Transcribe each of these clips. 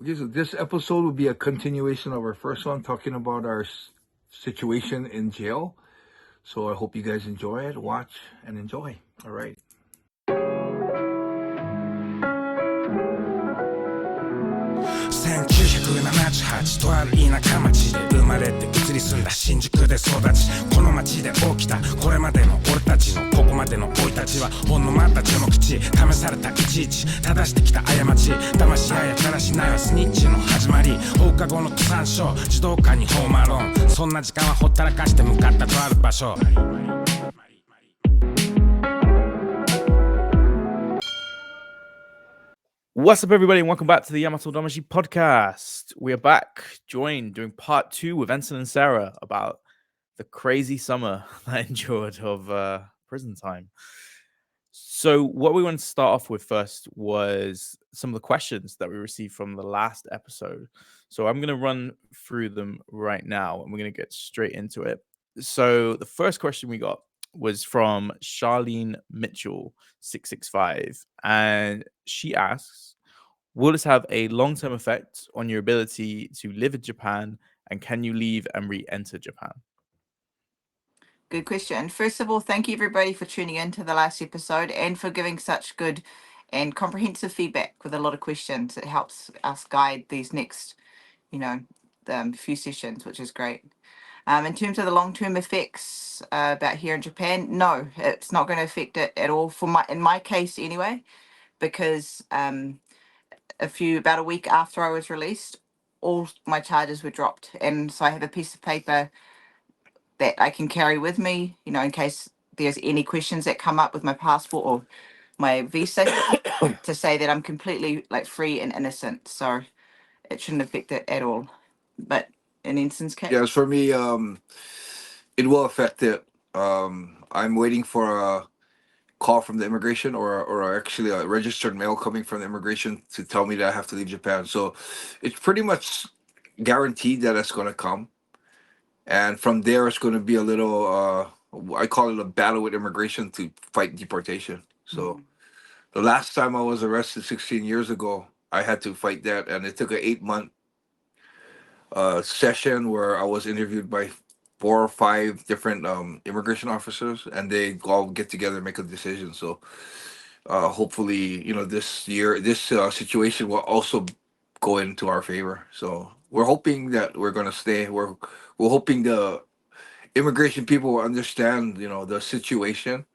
Okay, so this episode will be a continuation of our first one, talking about our situation in jail. So I hope you guys enjoy it, watch, and enjoy. All right. 1978とある田舎町で生まれて移り住んだ新宿で育ちこの町で起きたこれまでの俺たちのここまでの生い立ちはほんのまた注目地試されたいちいち正してきた過ち騙し合いやからしないはスニッチの始まり放課後の登山所児童館にホームアローンそんな時間はほったらかして向かったとある場所What's up, everybody, and welcome back to the YAMATODAMASHI podcast. We are back, doing part 2 with Enson and Sarah about the crazy summer I endured of prison time. So what we want to start off with first was some of the questions that we received from the last episode. So I'm going to run through them right now, and we're going to get straight into it. So the first question we got was from Charlene Mitchell 665, and she asks, will this have a long-term effect on your ability to live in Japan, and can you leave and re-enter Japan? Good question. First of all, thank you everybody for tuning in to the last episode and for giving such good and comprehensive feedback with a lot of questions. It helps us guide these next, few sessions, which is great. In terms of the long-term effects about here in Japan, no, it's not going to affect it at all in my case anyway, because about a week after I was released, all my charges were dropped, and so I have a piece of paper that I can carry with me, in case there's any questions that come up with my passport or my visa to say that I'm completely free and innocent. So it shouldn't affect it at all. But in Enson's case, Yes, for me, it will affect it. I'm waiting for a call from the immigration or actually a registered mail coming from the immigration to tell me that I have to leave Japan. So it's pretty much guaranteed that it's going to come. And from there, it's going to be a little, I call it a battle with immigration to fight deportation. So the last time I was arrested 16 years ago, I had to fight that. And it took an 8-month session where I was interviewed by 4 or 5 different immigration officers, and they all get together and make a decision. So hopefully, this situation will also go into our favor. So we're hoping that we're going to stay. We're hoping the immigration people will understand, the situation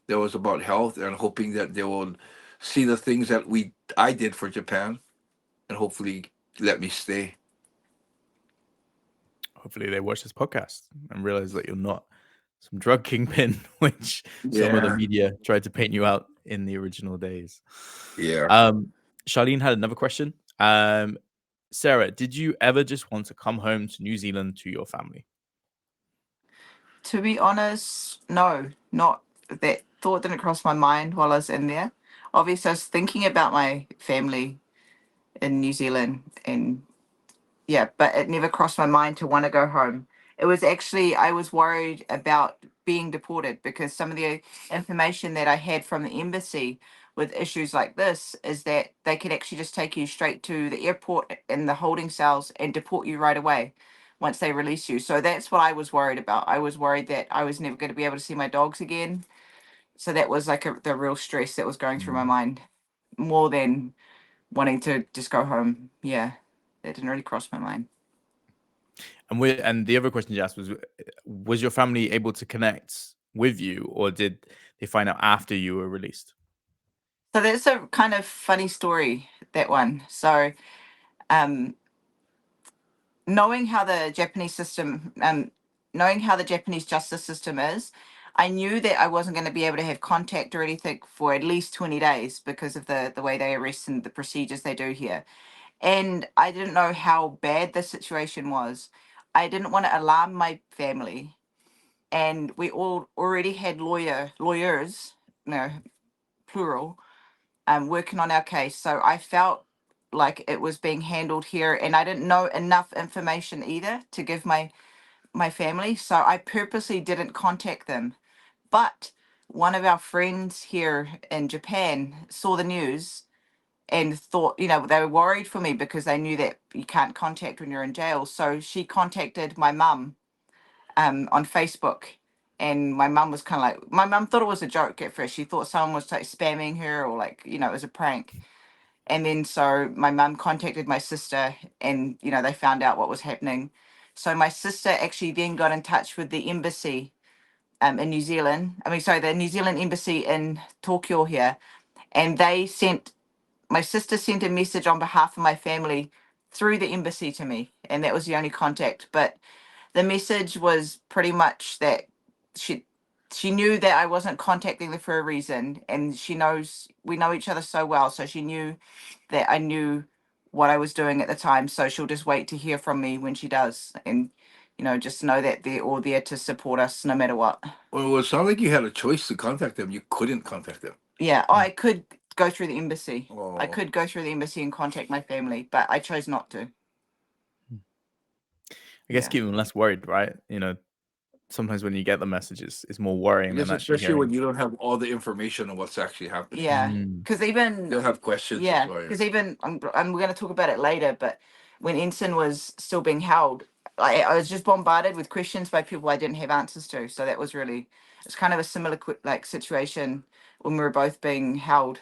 that was about health, and hoping that they will see the things that I did for Japan, and hopefully let me stay. Hopefully they watch this podcast and realize that you're not some drug kingpin, which some of the media tried to paint you out in the original days. Yeah. Charlene had another question. Sarah, did you ever just want to come home to New Zealand to your family? To be honest, no, not that thought didn't cross my mind while I was in there. Obviously, I was thinking about my family in New Zealand, and but it never crossed my mind to want to go home. It was actually, I was worried about being deported because some of the information that I had from the embassy with issues like this is that they could actually just take you straight to the airport in the holding cells and deport you right away once they release you. So that's what I was worried about. I was worried that I was never going to be able to see my dogs again. So that was the real stress that was going through my mind, more than wanting to just go home. Yeah, that didn't really cross my mind. And the other question you asked was your family able to connect with you, or did they find out after you were released? So that's a kind of funny story, that one. So knowing how the Japanese justice system is, I knew that I wasn't going to be able to have contact or anything for at least 20 days because of the way they arrest and the procedures they do here. And I didn't know how bad the situation was. I didn't want to alarm my family. And we all already had lawyers, plural, working on our case. So I felt like it was being handled here, and I didn't know enough information either to give my family. So I purposely didn't contact them. But one of our friends here in Japan saw the news and thought, you know, they were worried for me because they knew that you can't contact when you're in jail. So she contacted my mum on Facebook. And my mum was kind of like, my mum thought it was a joke at first. She thought someone was like spamming her or like, you know, it was a prank. And then so my mum contacted my sister and, you know, they found out what was happening. So my sister actually then got in touch with the embassy in New Zealand. I mean, sorry, the New Zealand embassy in Tokyo here. And my sister sent a message on behalf of my family through the embassy to me. And that was the only contact. But the message was pretty much that she knew that I wasn't contacting her for a reason, and she knows we know each other so well, so she knew that I knew what I was doing at the time, so she'll just wait to hear from me when she does, and you know, just know that they're all there to support us no matter what. Well, it sounded like you had a choice to contact them. You couldn't contact them. Yeah, I could go through the embassy. Oh. I could go through the embassy and contact my family, but I chose not to. I guess Yeah. keep them less worried, right? You know, sometimes when you get the messages, it's more worrying than actually especially when hearing. you don't have all the information on what's actually happening. Yeah, Mm. because even They'll have questions. yeah, for you. because even we're going to talk about it later, but when Enson was still being held, I was just bombarded with questions by people I didn't have answers to. So that was really, it's kind of a similar like situation when we were both being held.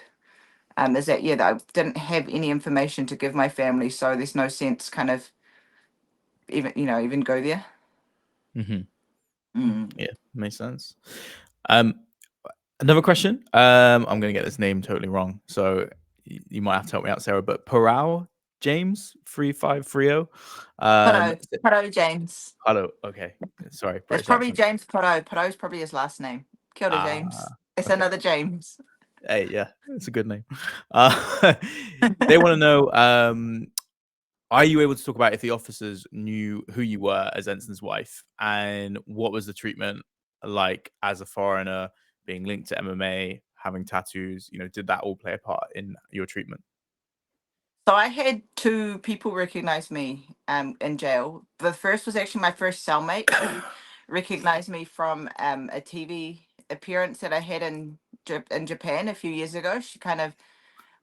Is that that I didn't have any information to give my family, so there's no sense kind of even go there. Mm-hmm. Yeah, makes sense. Another question. I'm gonna get this name totally wrong, so you might have to help me out, Sarah. But Parao James 3530. Paro James. Hello. Okay. Sorry. It's British probably accent. James Paro. Paro's probably his last name. Kia ora, James. It's okay. another James. Hey, yeah, it's a good name. They want to know, are you able to talk about if the officers knew who you were as Enson's wife, and what was the treatment like as a foreigner, being linked to MMA, having tattoos? You know, did that all play a part in your treatment? So I had two people recognize me in jail. The first was actually my first cellmate who recognized me from a TV appearance that I had in Japan a few years ago. She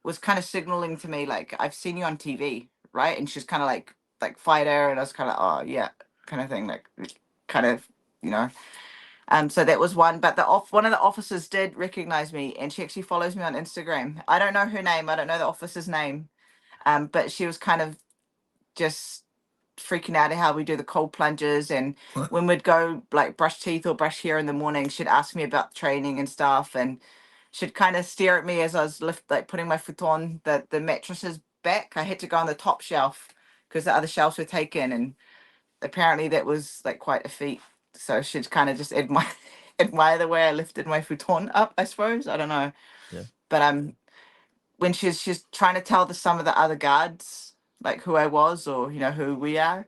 was signaling to me like, I've seen you on TV, right? And she's kind of like fighter, and I was kind of, oh yeah, kind of thing, like kind of, you know. So that was one, but one of the officers did recognize me, and she actually follows me on Instagram. I don't know her name. I don't know the officer's name. But she was kind of just freaking out at how we do the cold plunges, and when we'd go like brush teeth or brush hair in the morning, she'd ask me about training and stuff, and she'd kind of stare at me as I was putting my futon, the mattresses back. I had to go on the top shelf because the other shelves were taken, and apparently that was like quite a feat. So she'd kind of just admire the way I lifted my futon up, I suppose. I don't know. Yeah. But when she's trying to tell some of the other guards like who I was, or who we are,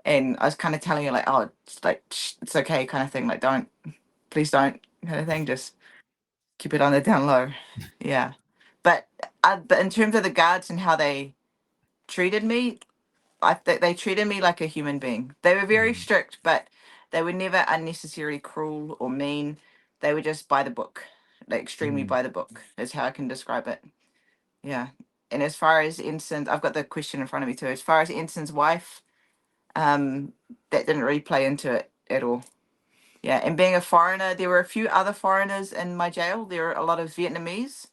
and I was kind of telling her like, oh, it's like it's okay, kind of thing, like please don't, kind of thing, just keep it on the down low. Yeah, but in terms of the guards and how they treated me, they treated me like a human being. They were very strict, but they were never unnecessarily cruel or mean. They were just by the book, like extremely by the book is how I can describe it. Yeah. And as far as Enson's, I've got the question in front of me too. As far as Enson's wife, that didn't really play into it at all. Yeah. And being a foreigner, there were a few other foreigners in my jail. There were a lot of Vietnamese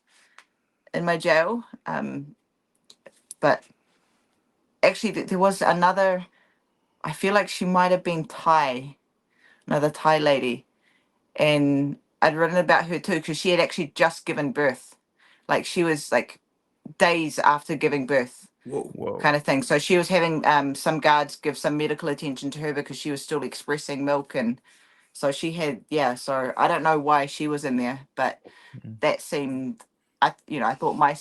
in my jail. But actually, there was another, I feel like she might have been Thai, another Thai lady. And I'd written about her too, because she had actually just given birth. Like she was like days after giving birth. Whoa. Kind of thing. So she was having some guards give some medical attention to her because she was still expressing milk, and so she had So I don't know why she was in there, but that seemed I thought my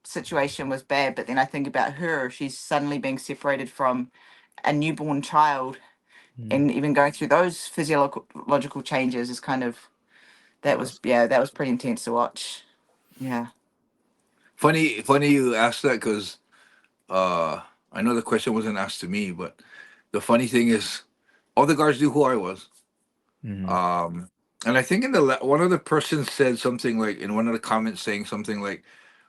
situation was bad, but then I think about her. She's suddenly being separated from a newborn child, and even going through those physiological changes is kind of that was pretty intense to watch. Yeah. Funny you asked that because I know the question wasn't asked to me, but the funny thing is, all the guards knew who I was. And I think one of the persons said something like in one of the comments saying something like,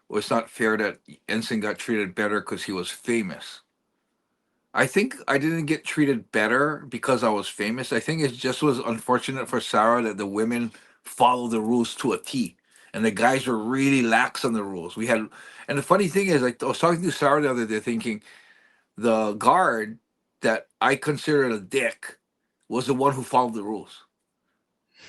well, it's not fair that Enson got treated better because he was famous. I think I didn't get treated better because I was famous. I think it just was unfortunate for Sarah that the women followed the rules to a T, and the guys were really lax on the rules. We had, and the funny thing is, like I was talking to Sarah the other day, thinking the guard that I considered a dick was the one who followed the rules,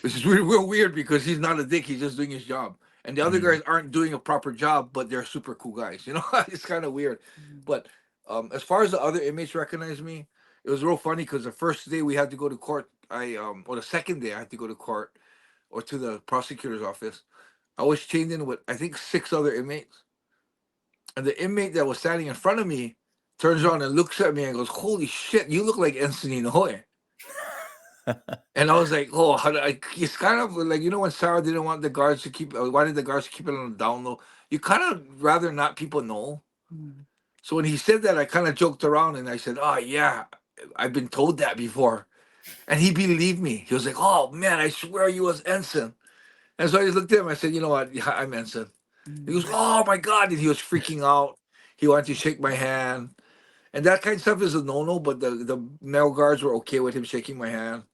which is really real weird because he's not a dick; he's just doing his job. And the other guys aren't doing a proper job, but they're super cool guys. You know, it's kind of weird. But as far as the other inmates recognize me, it was real funny because the first day we had to go to court, or the second day I had to go to court or to the prosecutor's office. I was chained in with I think 6 other inmates, and the inmate that was standing in front of me turns around and looks at me and goes, "Holy shit, you look like Enson and Inoue." And I was like, "Oh, how do I?" It's kind of like, you know, when Sarah didn't want the guards to keep, wanted the guards to keep it on the down low. You kind of rather not people know. So when he said that, I kind of joked around and I said, "Oh yeah, I've been told that before," and he believed me. He was like, "Oh man, I swear you was Enson." And so I just looked at him. I said, "You know what? Yeah, I'm Enson." He goes, "Oh my god!" And he was freaking out. He wanted to shake my hand, and that kind of stuff is a no-no. But the male guards were okay with him shaking my hand.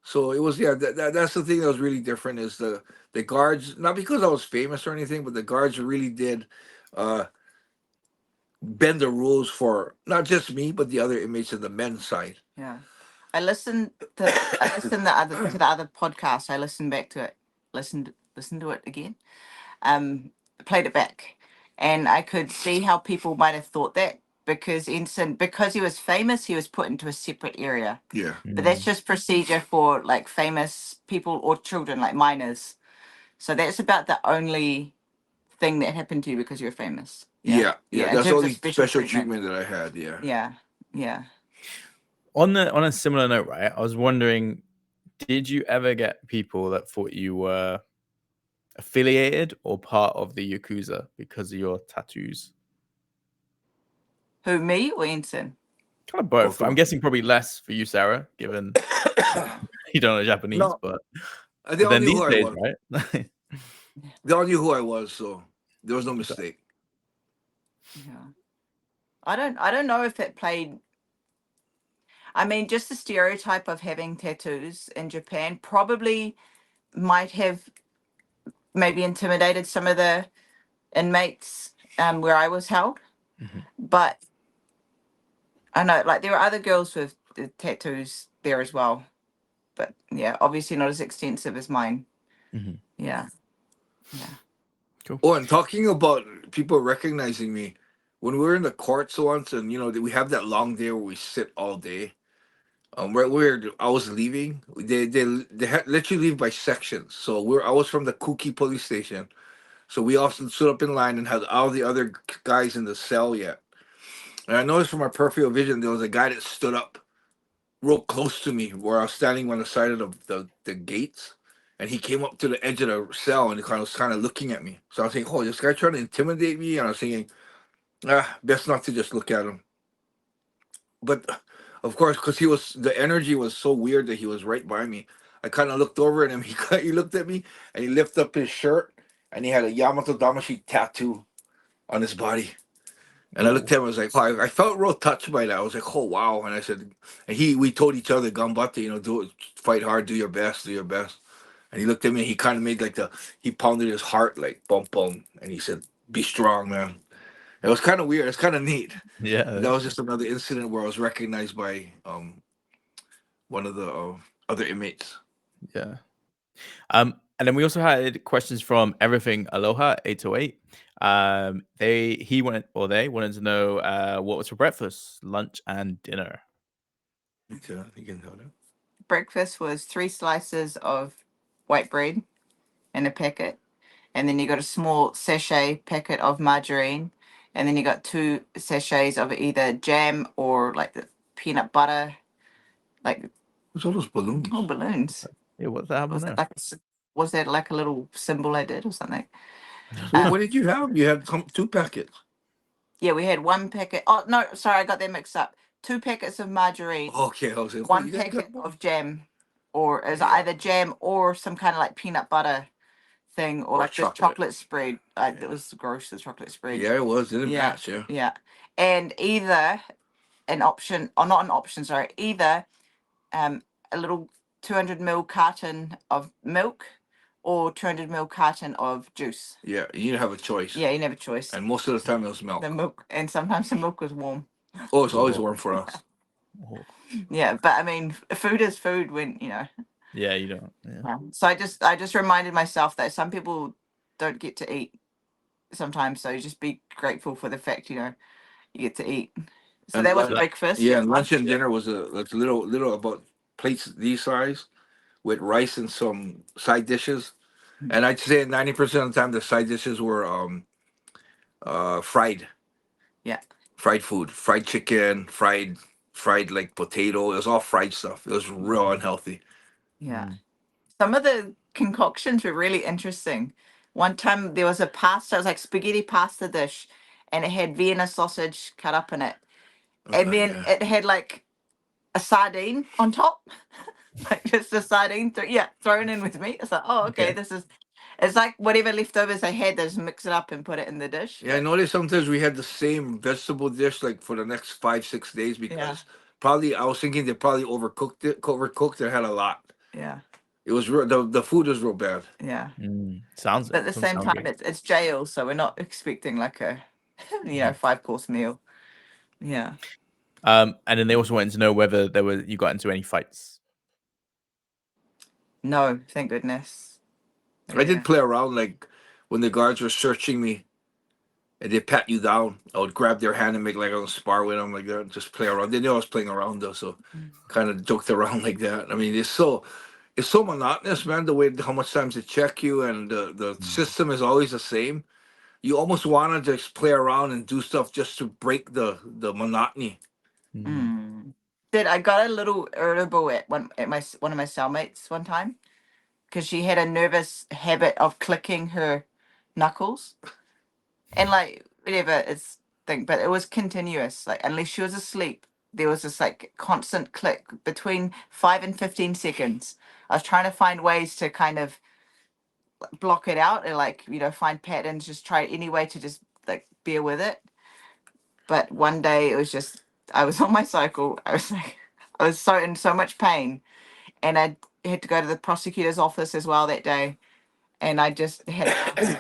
So it was, yeah, that's the thing that was really different is the guards, not because I was famous or anything, but the guards really did uh bend the rules for not just me but the other inmates in the men's side. Yeah. I listened to the other podcast. I listened back to it. Listened to it again. Played it back. And I could see how people might have thought that because because he was famous, he was put into a separate area. Yeah. But that's just procedure for like famous people or children, like minors. So that's about the only thing that happened to you because you're famous. Yeah. in That's the terms of only special treatment that I had. Yeah. Yeah. On a similar note, right? I was wondering, did you ever get people that thought you were affiliated or part of the Yakuza because of your tattoos? Who, me or Enson? Kind of both. Both of I'm them. guessing probably less for you, Sarah, given you don't know Japanese, No, but they all then knew these who I days, was. right? They all knew who I was, so there was no mistake. Yeah. I don't know if it played. I mean, just the stereotype of having tattoos in Japan probably might have maybe intimidated some of the inmates where I was held. But I know, like, there were other girls with the tattoos there as well. But yeah, obviously not as extensive as mine. Yeah. Oh, and talking about people recognizing me, when we were in the courts once, and you know we have that long day where we sit all day. Right where I was leaving, they had let you leave by sections. So I was from the Kuki police station, so we also stood up in line and had all the other guys in the cell yet. And I noticed from my peripheral vision there was a guy that stood up real close to me where I was standing on the side of the gates. And he came up to the edge of the cell and he was kind of looking at me. So I was thinking, oh, this guy trying to intimidate me. And I was thinking, best not to just look at him. But of course, because the energy was so weird that he was right by me. I kind of looked over at him. He looked at me and he lifted up his shirt and he had a YAMATODAMASHI tattoo on his body. And I looked at him, I was like, oh, I felt real touched by that. I was like, oh wow. And I said, and we told each other, Gambate, do it, fight hard, do your best, do your best. And he looked at me and he kind of made like he pounded his heart like bump bump. And he said, be strong, man. It was kind of weird. It's kind of neat. Yeah. And that was just another incident where I was recognized by one of the other inmates. Yeah. And then we also had questions from Everything Aloha 808. They wanted to know what was for breakfast, lunch, and dinner. Okay, you can tell them. Breakfast was 3 slices of white bread in a packet. And then you got a small sachet packet of margarine. And then you got 2 sachets of either jam or like the peanut butter. Like, What's all those balloons? oh, balloons. Yeah, what's that happening there? Was that like a little symbol I did or something? So what did you have? You had 2 packets. Yeah, we had 1 packet. Oh, no, sorry, I got that mixed up. 2 packets of margarine. Okay, I was like, 1 packet of jam. Or is either jam or some kind of like peanut butter thing, or Or like this chocolate spread. It was gross, the chocolate spread. Yeah, it was. It didn't Yeah. match. Yeah. Yeah. And either an option, or not an option, sorry, either a little 200 ml carton of milk or 200 ml carton of juice. Yeah, you need to have a choice. Yeah, you never have a choice. And most of the time it was milk. The milk, and sometimes the milk was warm. Oh, it's always warm for us. Oh. Yeah, but I mean, food is food when, you know. Yeah, you don't. Yeah. So I just reminded myself that some people don't get to eat sometimes, so you just be grateful for the fact, you know, you get to eat. So And that was lunch- breakfast. Yeah, and lunch and dinner was a little about plates these size with rice and some side dishes. And I'd say 90% of the time the side dishes were fried. Yeah. Fried food, fried chicken, fried like potato. It was all fried stuff. It was real unhealthy. Yeah. Mm. Some of the concoctions were really interesting. One time there was a pasta, it was like spaghetti pasta dish, and it had Vienna sausage cut up in it. And then Yeah. it had like a sardine on top. Like just a sardine thrown in with meat. It's like, oh, okay, Okay. it's like whatever leftovers they had, they just mix it up and put it in the dish. Yeah, I noticed sometimes we had the same vegetable dish like for the next 5-6 days because probably I was thinking they probably overcooked and had a lot. Yeah. It was real. The food was real bad. Yeah. Sounds. But at the doesn't same sound time, good. it's jail, so we're not expecting like a, 5-course meal. Yeah. And then they also wanted to know whether you got into any fights. No, thank goodness. I did play around like when the guards were searching me and they pat you down. I would grab their hand and make like I was spar with them like that and just play around. They knew I was playing around though, so kind of joked around like that. I mean, it's so monotonous, man. The way how much times they check you and the system is always the same. You almost want to just play around and do stuff just to break the monotony. I got a little irritable at one of my cellmates one time because she had a nervous habit of clicking her knuckles, and like whatever it's thing, but it was continuous. Like unless she was asleep, there was this like constant click between 5 and 15 seconds. I was trying to find ways to kind of block it out and like find patterns, just try any way to just like bear with it. But one day it was just I was on my cycle. I was so in so much pain, and I had to go to the prosecutor's office as well that day. And I just had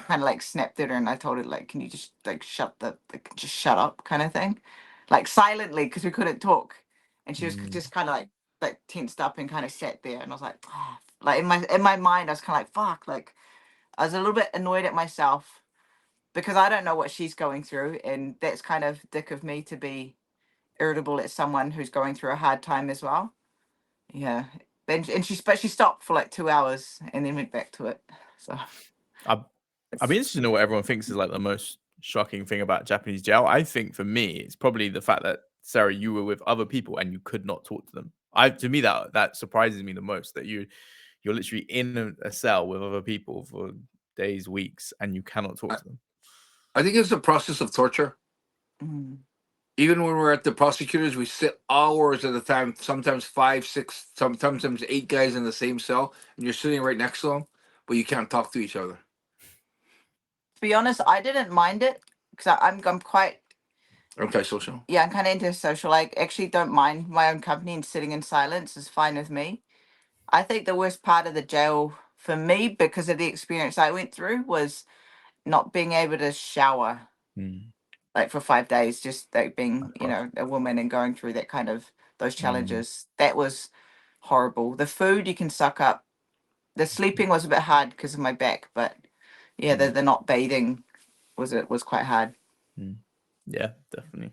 kind of like snapped at her, and I told her like, "Can you just like shut up," kind of thing, like silently because we couldn't talk. And she was just kind of like tensed up and kind of sat there, and I was like, oh. Like in my mind, I was kind of like, fuck, like I was a little bit annoyed at myself because I don't know what she's going through, and that's kind of dick of me to be irritable at someone who's going through a hard time as well. Yeah. And she stopped for like 2 hours and then went back to it. So I'd be interested to know what everyone thinks is like the most shocking thing about Japanese jail. I think for me, it's probably the fact that Sarah, you were with other people and you could not talk to them. To me, that surprises me the most, that you're literally in a cell with other people for days, weeks, and you cannot talk to them. I think it's the process of torture. Even when we're at the prosecutors, we sit hours at a time, sometimes 5, 6, sometimes 8 guys in the same cell, and you're sitting right next to them, but you can't talk to each other. To be honest, I didn't mind it because I'm quite antisocial. Yeah, I'm kind of antisocial. I actually don't mind my own company, and sitting in silence is fine with me. I think the worst part of the jail for me, because of the experience I went through, was not being able to shower like for 5 days, just like being, a woman and going through that kind of those challenges. That was horrible. The food you can suck up. The sleeping was a bit hard because of my back, but yeah, the not bathing was quite hard. Yeah, definitely.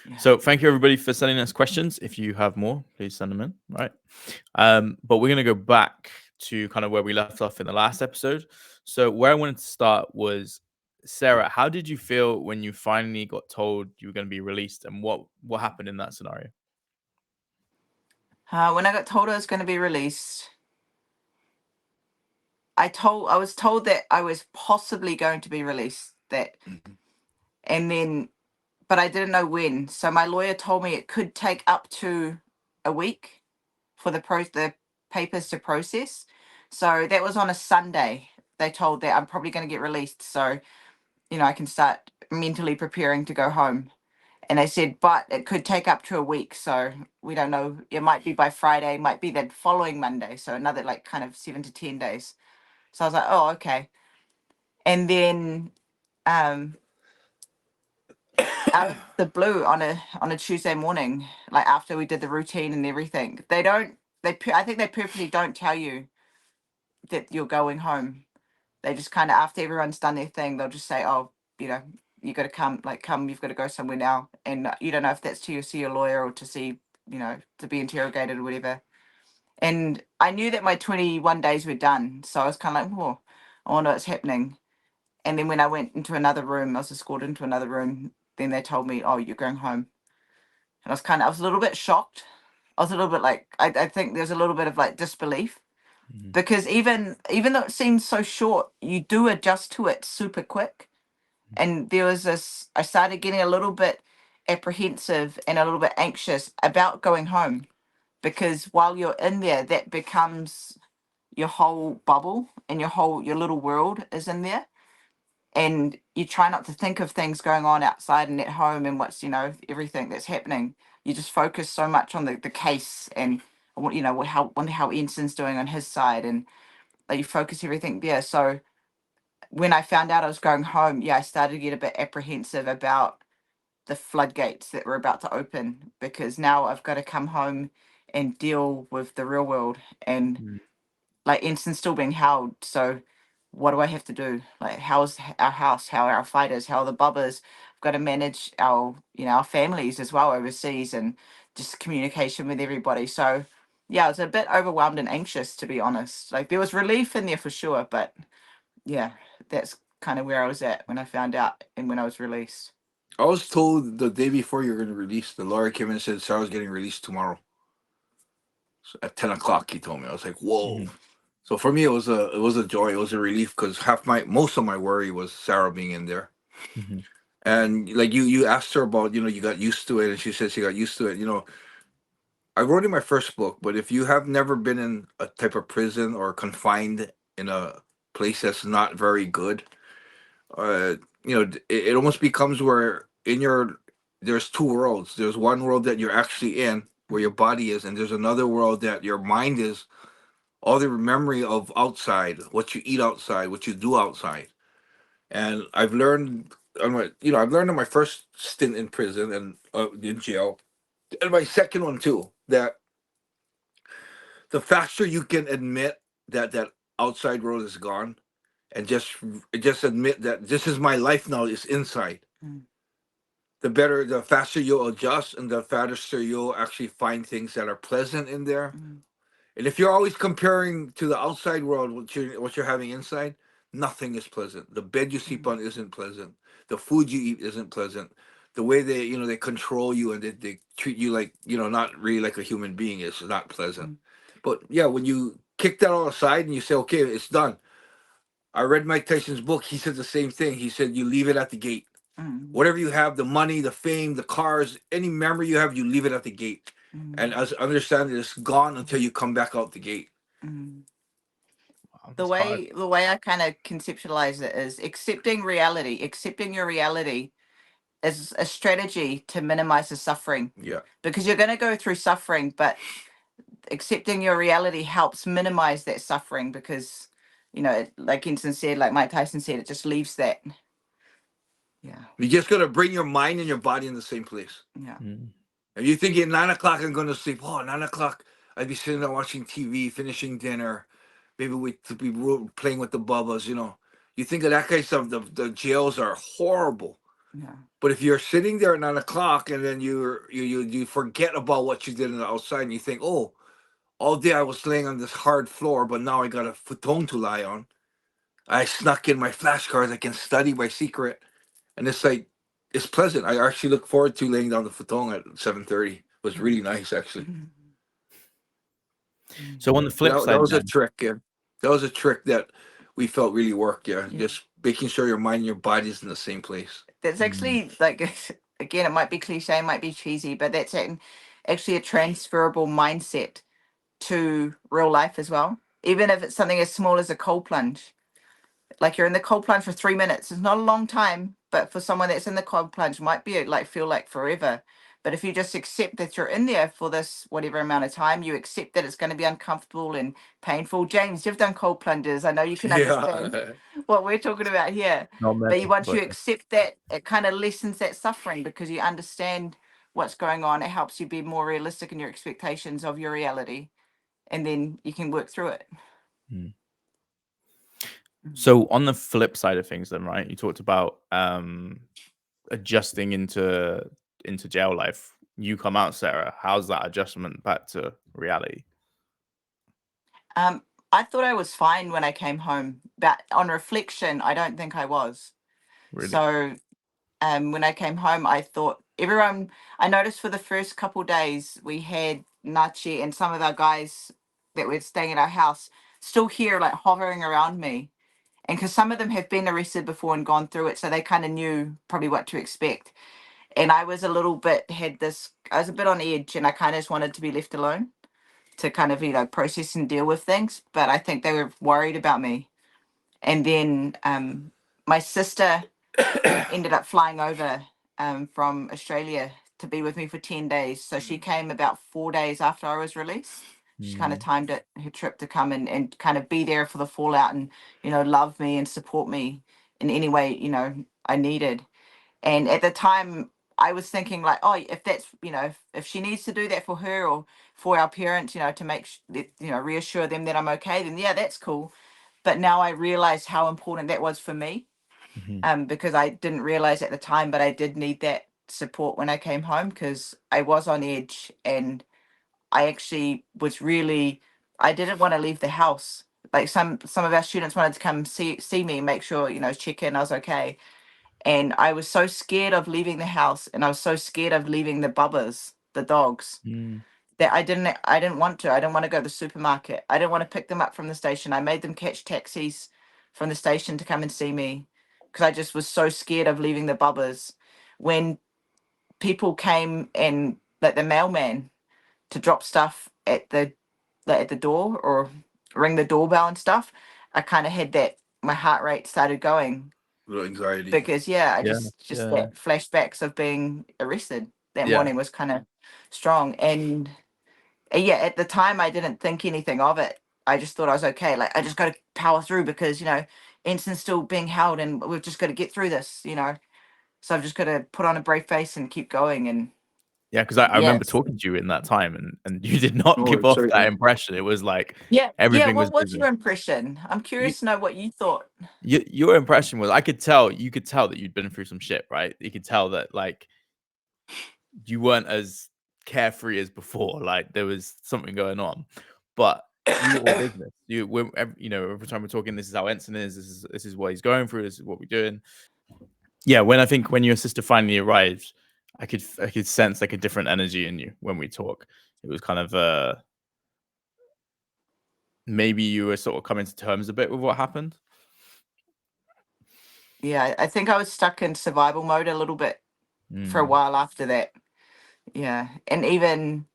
Yeah. So thank you everybody for sending us questions. If you have more, please send them in. Right. But we're gonna go back to kind of where we left off in the last episode. So where I wanted to start was, Sarah, how did you feel when you finally got told you were going to be released, and what happened in that scenario? When I got told I was going to be released, I was told that I was possibly going to be released, and then, but I didn't know when. So my lawyer told me it could take up to a week for the papers to process. So that was on a Sunday they told that I'm probably going to get released, so I can start mentally preparing to go home. And they said, but it could take up to a week, so we don't know. It might be by Friday, might be that following Monday, so another like kind of 7 to 10 days. So I was like, oh, okay. And then out of the blue on a Tuesday morning, like after we did the routine and everything, I think they purposely don't tell you that you're going home. They just kind of, after everyone's done their thing, they'll just say, oh, you got to come, you've got to go somewhere now. And you don't know if that's to see your lawyer or to see, to be interrogated or whatever. And I knew that my 21 days were done. So I was kind of like, oh, I wonder what's happening. And then when I went into another room, I was escorted into another room. Then they told me, oh, you're going home. And I was a little bit shocked. I was a little bit like, I think there's a little bit of like disbelief. Because even though it seems so short, you do adjust to it super quick. And there was I started getting a little bit apprehensive and a little bit anxious about going home, because while you're in there, that becomes your whole bubble, and your little world is in there. And you try not to think of things going on outside and at home and what's, everything that's happening. You just focus so much on the case and what, wonder how Enson's doing on his side, and you focus everything there. So when I found out I was going home, I started to get a bit apprehensive about the floodgates that were about to open, because now I've got to come home and deal with the real world, and like Enson's still being held. So what do I have to do? Like, how's our house? How are our fighters? How are the bubbas? I've got to manage our, our families as well overseas, and just communication with everybody. So I was a bit overwhelmed and anxious, to be honest. Like, there was relief in there for sure, but that's kind of where I was at when I found out and when I was released. I was told the day before you're going to release, the lawyer came in and said Sarah's getting released tomorrow. So at 10 o'clock, he told me. I was like, whoa. So for me, it was a joy. It was a relief, because most of my worry was Sarah being in there. And like you asked her about, you got used to it, and she said she got used to it. I wrote in my first book, but if you have never been in a type of prison or confined in a place that's not very good, it almost becomes where there's two worlds. There's one world that you're actually in, where your body is, and there's another world that your mind is, all the memory of outside, what you eat outside, what you do outside. And I've learned, I've learned in my first stint in prison and in jail, and my second one too, that the faster you can admit that outside world is gone, and just admit that this is my life now, is inside, the faster you'll adjust, and the faster you'll actually find things that are pleasant in there. And if you're always comparing to the outside world, what you're having inside, nothing is pleasant. The bed you sleep on isn't pleasant. The food you eat isn't pleasant. The way they control you, and they treat you like, not really like a human being, is not pleasant. But when you kick that all aside and you say, okay, it's done. I read Mike Tyson's book. He said the same thing. He said, you leave it at the gate. Whatever you have, the money, the fame, the cars, any memory you have, you leave it at the gate. And as understand it, it's gone until you come back out the gate. Wow, The way I kind of conceptualize it is accepting reality. Accepting your reality is a strategy to minimize the suffering. Yeah. Because you're going to go through suffering, but accepting your reality helps minimize that suffering, because, like Enson said, like Mike Tyson said, it just leaves that. Yeah. You just got to bring your mind and your body in the same place. Yeah. If you think at 9 o'clock I'm going to sleep, 9 o'clock I'd be sitting there watching TV, finishing dinner. Maybe we'd be playing with the bubbas, You think of that kind of stuff, the jails are horrible. Yeah. But if you're sitting there at 9 o'clock and then you forget about what you did on the outside, and you think, oh, all day I was laying on this hard floor, but now I got a futon to lie on. I snuck in my flashcards. I can study my secret. And it's like, it's pleasant. I actually look forward to laying down the futon at 7:30. It was really nice, actually. So on the flip side, that was a trick. Yeah, that was a trick that we felt really worked. Yeah, just making sure your mind and your body is in the same place. That's actually like, again, it might be cliche, it might be cheesy, but that's actually a transferable mindset to real life as well. Even if it's something as small as a cold plunge, like you're in the cold plunge for 3 minutes. It's not a long time, but for someone that's in the cold plunge, might be like feel like forever. But if you just accept that you're in there for this whatever amount of time, you accept that it's going to be uncomfortable and painful. James, you've done cold plunges. I know you can understand Yeah. what we're talking about here. Not But many, once but you accept that, it kind of lessens that suffering because you understand what's going on. It helps you be more realistic in your expectations of your reality, and then you can work through it. Mm. So on the flip side of things, then, right? You talked about adjusting into jail life. You come out, Sarah. How's that adjustment back to reality? I thought I was fine when I came home, but on reflection, I don't think I was. Really? So, when I came home, I thought everyone. I noticed for the first couple days we had Nachi and some of our guys that were staying at our house still here, like hovering around me, and because some of them have been arrested before and gone through it, so they kind of knew probably what to expect. And I was a little bit had this. I was a bit on edge, and I kind of just wanted to be left alone to kind of process and deal with things, but I think they were worried about me. And then my sister ended up flying over from Australia to be with me for 10 days, so she came about 4 days after I was released. She kind of timed it, her trip, to come and kind of be there for the fallout and love me and support me in any way I needed. And at the time, I was thinking like, oh, if that's, if she needs to do that for her or for our parents, to make, reassure them that I'm okay, then yeah, that's cool. But now I realize how important that was for me, because I didn't realize at the time, but I did need that support when I came home because I was on edge and I actually was really, I didn't want to leave the house. Like some of our students wanted to come see me, make sure, check in, I was okay. And I was so scared of leaving the house and I was so scared of leaving the bubbas, the dogs, that I didn't want to. I didn't want to go to the supermarket. I didn't want to pick them up from the station. I made them catch taxis from the station to come and see me because I just was so scared of leaving the bubbas. When people came and like the mailman to drop stuff at the door or ring the doorbell and stuff, I kind of had that, my heart rate started going Little anxiety. because I Yeah, just that flashbacks of being arrested that Yeah. morning was kind of strong. And yeah, at the time I didn't think anything of it. I just thought I was okay. Like I just got to power through because Enson's still being held and we've just got to get through this. So I've just got to put on a brave face and keep going. And Yeah, because I remember yes, talking to you in that time, and you did not Oh, give off that certainly. impression. It was like yeah. everything was What was business. your impression? I'm curious to know what you thought. Your impression was, you could tell that you'd been through some shit, right? You could tell that like you weren't as carefree as before. Like there was something going on, but you were all business. Every time we're talking, this is how Enson is. This is what he's going through. This is what we're doing. Yeah, when your sister finally arrived, I could sense like a different energy in you when we talk. It was kind of maybe you were sort of coming to terms a bit with what happened. Yeah, I think I was stuck in survival mode a little bit for a while after that. Yeah, and even,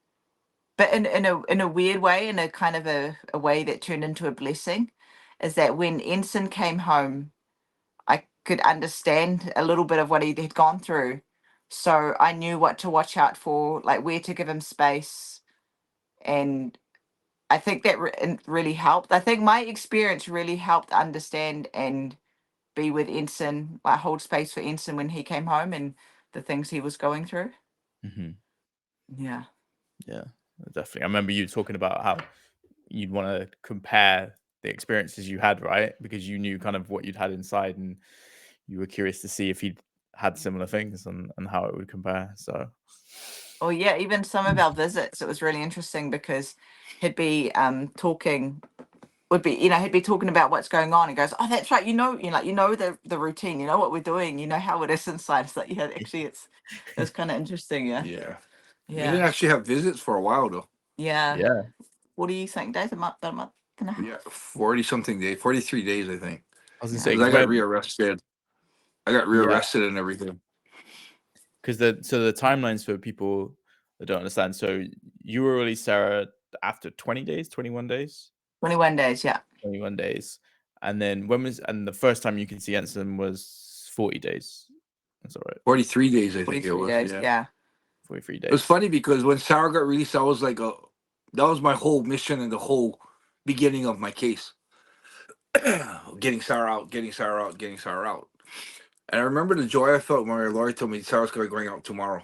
but in a weird way, in a kind of a way that turned into a blessing, is that when Enson came home, I could understand a little bit of what he had gone through, so I knew what to watch out for, like where to give him space, and I think that really helped. I think my experience really helped understand and be with Enson, like hold space for Enson when he came home and the things he was going through. Yeah. Yeah, definitely. I remember you talking about how you'd want to compare the experiences you had, right? Because you knew kind of what you'd had inside, and you were curious to see if he'd had similar things and how it would compare. So, Oh yeah, even some of our visits, it was really interesting because he'd be talking, he'd be talking about what's going on and goes, oh, that's right, the routine, you know what we're doing, you know how it is inside. It's like, yeah, actually it's kind of interesting. Yeah. Yeah. We Yeah. didn't actually have visits for a while though. Yeah. yeah, What do you think, Dave? About a month and a half? Yeah, 40-something days, 43 days, I think. I was gonna Yeah. say, Because I got rearrested. And everything. because the timelines for people that don't understand. So you were released, Sarah, after 20 days, 21 days, 21 days. Yeah. 21 days. And then the first time you can see Enson was 40 days. That's all right. 43 days, I think it 43 was. days, yeah. 43 It was days. funny because when Sarah got released, I was like, that was my whole mission and the whole beginning of my case. Getting Sarah out, getting Sarah out, getting Sarah out. And I remember the joy I felt when my lawyer told me Sarah's going out tomorrow.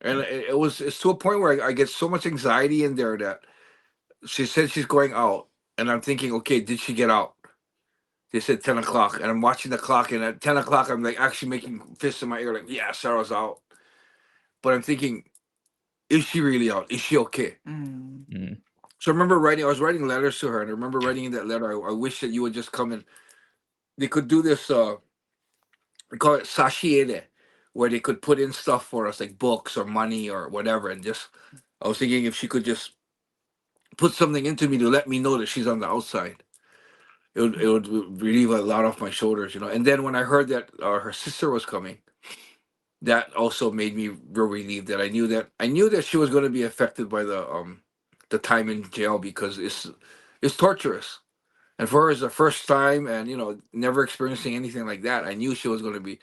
And it's to a point where I get so much anxiety in there that she said she's going out. And I'm thinking, okay, did she get out? They said 10 o'clock. And I'm watching the clock. And at 10 o'clock, I'm like actually making fists in my ear, like, yeah, Sarah's out. But I'm thinking, is she really out? Is she okay? So I remember I was writing letters to her. And I remember writing in that letter, I wish that you would just come in. They could do this, we call it sashiere, where they could put in stuff for us, like books or money or whatever. And just, I was thinking if she could just put something into me to let me know that she's on the outside. It would relieve a lot off my shoulders, you know. And then when I heard that her sister was coming, that also made me real relieved that I knew that she was going to be affected by the time in jail, because it's torturous. And for her, it's the first time, and you know, never experiencing anything like that. I knew she was going to be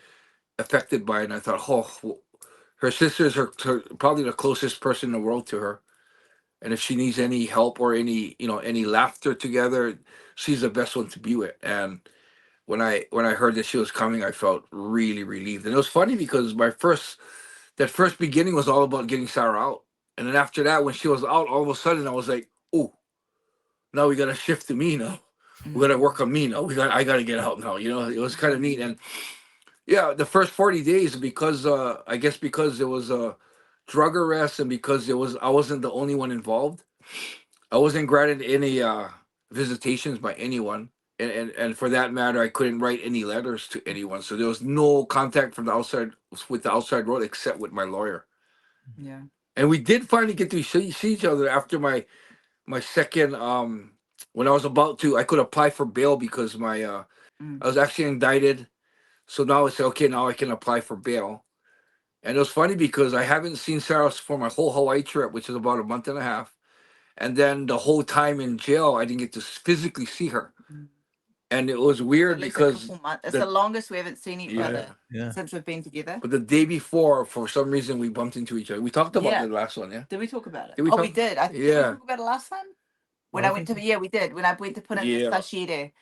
affected by it, and I thought, oh, her sister is probably the closest person in the world to her. And if she needs any help or any laughter together, she's the best one to be with. And when I heard that she was coming, I felt really relieved. And it was funny because that first beginning was all about getting Sarah out. And then after that, when she was out, all of a sudden I was like, oh, now we got to shift to me now. We got to work on me now. I got to get out now. You know, it was kind of neat. And yeah, the first 40 days, because I guess because there was a drug arrest and because I wasn't the only one involved. I wasn't granted any visitations by anyone. And for that matter, I couldn't write any letters to anyone. So there was no contact from the outside with the outside world except with my lawyer. Yeah. And we did finally get to see each other after my second when I could apply for bail because I was actually indicted. So now I said, okay, now I can apply for bail. And it was funny because I haven't seen Sarah for my whole Hawaii trip, which is about a month and a half. And then the whole time in jail, I didn't get to physically see her. And it was weird because it's the longest we haven't seen each other Yeah. since we've been together. But the day before, for some reason, we bumped into each other. We talked about the last one, yeah? Did we talk about it? Did we we did. Did we talk about it last time? When I I went to, we did. When I went to put in the sashire,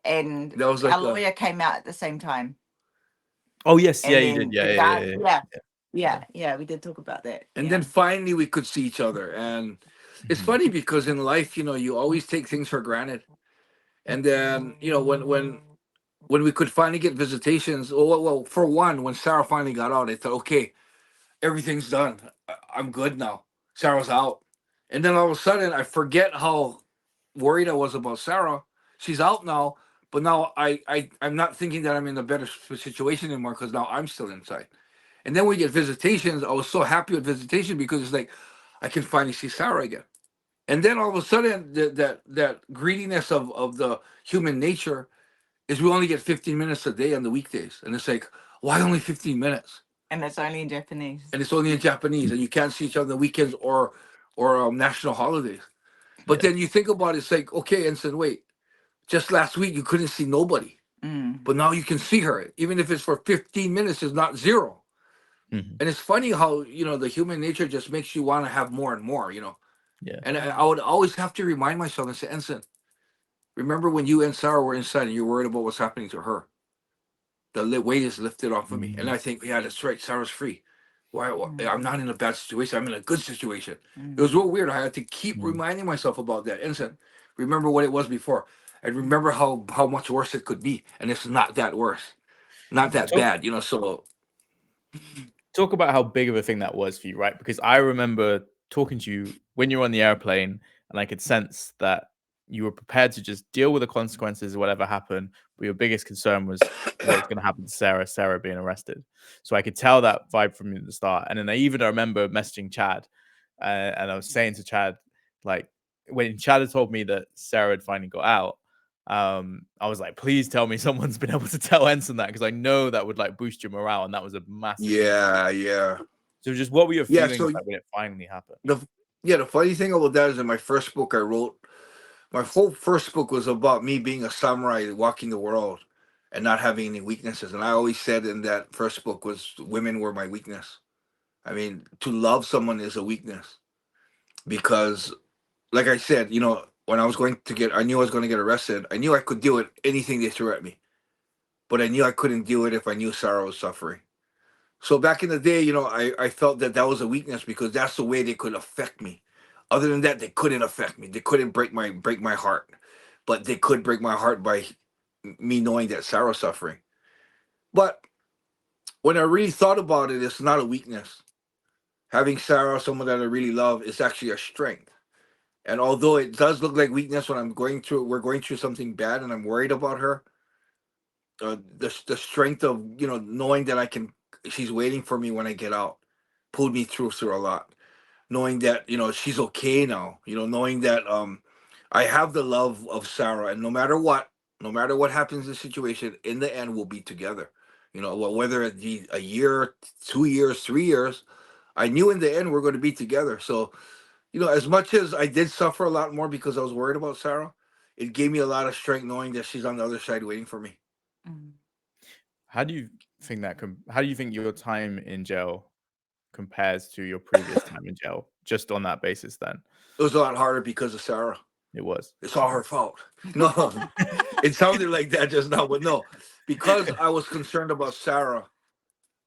and that was like our lawyer came out at the same time. Oh, yes. And Yeah, then you did. Yeah, we did talk about that. And then finally we could see each other. And it's funny because in life, you know, you always take things for granted. And then, you know, when we could finally get visitations, well, for one, when Sarah finally got out, I thought, okay, everything's done. I'm good now. Sarah's out. And then all of a sudden, I forget how worried I was about Sarah. She's out now, but now I'm not thinking that I'm in a better situation anymore because now I'm still inside. And then we get visitations. I was so happy with visitation because it's like I can finally see Sarah again. And then all of a sudden, that greediness of the human nature is we only get 15 minutes a day on the weekdays. And it's like, why only 15 minutes? And it's only in Japanese. And it's only in Japanese. And you can't see each other on the weekends or national holidays. But then you think about it, it's like, okay, Enson, wait. Just last week, you couldn't see nobody. But now you can see her. Even if it's for 15 minutes, it's not zero. And it's funny how, you know, the human nature just makes you want to have more and more, you know. Yeah. And I would always have to remind myself and say, Enson, remember when you and Sarah were inside and you're worried about what's happening to her? The weight is lifted off of me. And I think, yeah, that's right. Sarah's free. Why? I'm not in a bad situation. I'm in a good situation. It was real weird. I had to keep reminding myself about that. Enson, remember what it was before. And remember how much worse it could be. And it's not that worse. Not that bad, you know, so. Talk about how big of a thing that was for you, right? Because I remember talking to you when you were on the airplane, and I could sense that you were prepared to just deal with the consequences of whatever happened. But your biggest concern was what was going to happen to Sera being arrested. So I could tell that vibe from you at the start. And then I remember messaging Chad, and I was saying to Chad, like, when Chad had told me that Sera had finally got out, I was like, please tell me someone's been able to tell Enson that, because I know that would like boost your morale, and that was a massive Yeah. So just what were your feelings so like when it finally happened? the funny thing about that is in my first book I wrote, my whole first book was about me being a samurai walking the world and not having any weaknesses. And I always said in that first book was women were my weakness. I mean, to love someone is a weakness because, like I said, you know, when I was going to get, I knew I was going to get arrested. I knew I could deal with anything they threw at me, but I knew I couldn't deal with it if I knew Sarah was suffering. So back in the day, you know, I felt that that was a weakness because that's the way they could affect me. Other than that, they couldn't affect me. They couldn't break my heart, but they could break my heart by me knowing that Sarah was suffering. But when I really thought about it, it's not a weakness. Having Sarah, someone that I really love, is actually a strength. And although it does look like weakness when we're going through something bad, and I'm worried about her, the strength of, you know, knowing that she's waiting for me when I get out, pulled me through a lot. Knowing that, you know, she's okay now, you know, knowing that I have the love of Sarah, and no matter what happens in the situation, in the end we'll be together. You know, well, whether it be a year, 2 years, 3 years, I knew in the end we're going to be together. So, you know, as much as I did suffer a lot more because I was worried about Sarah, it gave me a lot of strength knowing that she's on the other side waiting for me. Mm. How do you think how do you think your time in jail compares to your previous time in jail? Just on that basis, then It was a lot harder because of Sarah. it was. It's all her fault. No, it sounded like that just now, but no, because I was concerned about Sarah.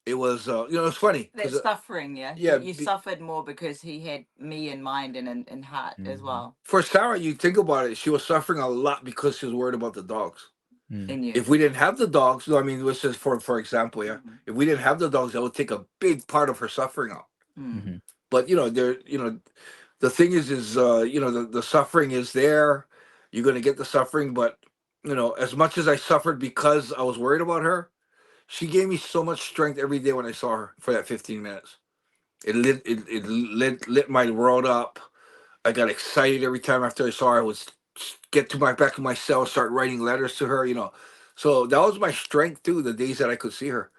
It was, you know, it's funny That because suffering, yeah. yeah, You suffered more because he had me in mind and in heart as well. for Sarah, you think about it, she was suffering a lot because she was worried about the dogs. In you. If we didn't have the dogs, no, I mean, this is for example, yeah. If we didn't have the dogs, that would take a big part of her suffering out. Mm. But you know, the thing is, you know, the suffering is there. You're gonna get the suffering, but you know, as much as I suffered because I was worried about her, she gave me so much strength every day when I saw her for that 15 minutes. It lit my world up. I got excited every time after I saw her. I would get to my back of my cell, start writing letters to her, you know. So that was my strength too, the days that I could see her.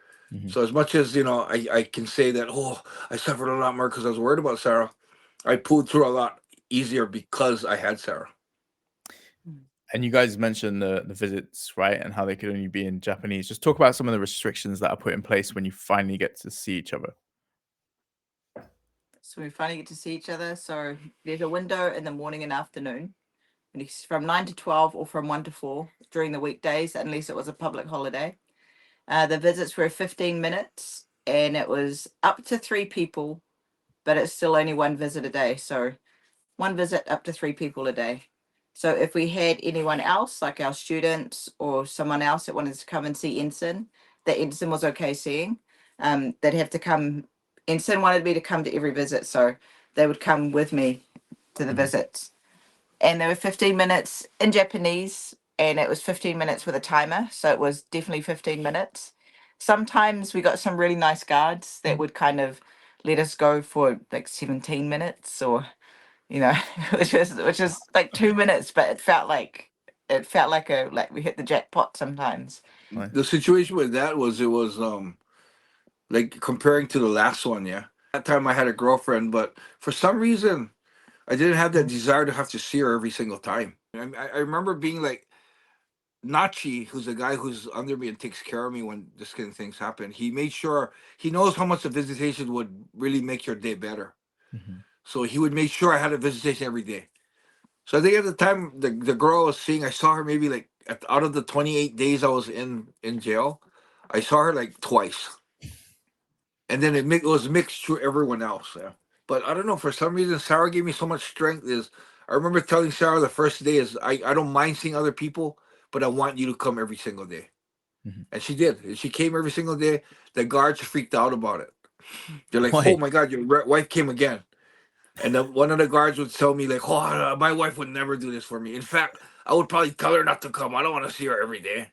So as much as, you know, I can say that, oh, I suffered a lot more because I was worried about Sarah, I pulled through a lot easier because I had Sarah. And you guys mentioned the visits, right? And how they could only be in Japanese. Just talk about some of the restrictions that are put in place when you finally get to see each other. So we finally get to see each other. So there's a window in the morning and afternoon. And it's from 9 to 12 or from 1 to 4 during the weekdays, unless it was a public holiday. The visits were 15 minutes and it was up to 3 people, but it's still only 1 visit a day. So 1 visit up to 3 people a day. So if we had anyone else, like our students or someone else that wanted to come and see Enson, that Enson was okay seeing, they'd have to come. Enson wanted me to come to every visit, so they would come with me to the visits. And there were 15 minutes in Japanese, and it was 15 minutes with a timer, so it was definitely 15 minutes. Sometimes we got some really nice guards that would kind of let us go for like 17 minutes or, you know, which is like 2 minutes, but it felt like we hit the jackpot sometimes. Nice. The situation with that was, it was like comparing to the last one, yeah. That time I had a girlfriend, but for some reason I didn't have that desire to have to see her every single time. I remember being like, Nachi, who's a guy who's under me and takes care of me when this kind of things happen, he made sure, he knows how much a visitation would really make your day better. So he would make sure I had a visitation every day. So I think at the time, the girl I was seeing, I saw her maybe like out of the 28 days I was in jail, I saw her like twice. And then it was mixed through everyone else. Yeah. But I don't know, for some reason, Sarah gave me so much strength. I remember telling Sarah the first day is, I don't mind seeing other people, but I want you to come every single day. And she did. And she came every single day. The guards freaked out about it. They're like, Why? oh my God, your wife came again. And then one of the guards would tell me like, oh, my wife would never do this for me. In fact, I would probably tell her not to come. I don't want to see her every day.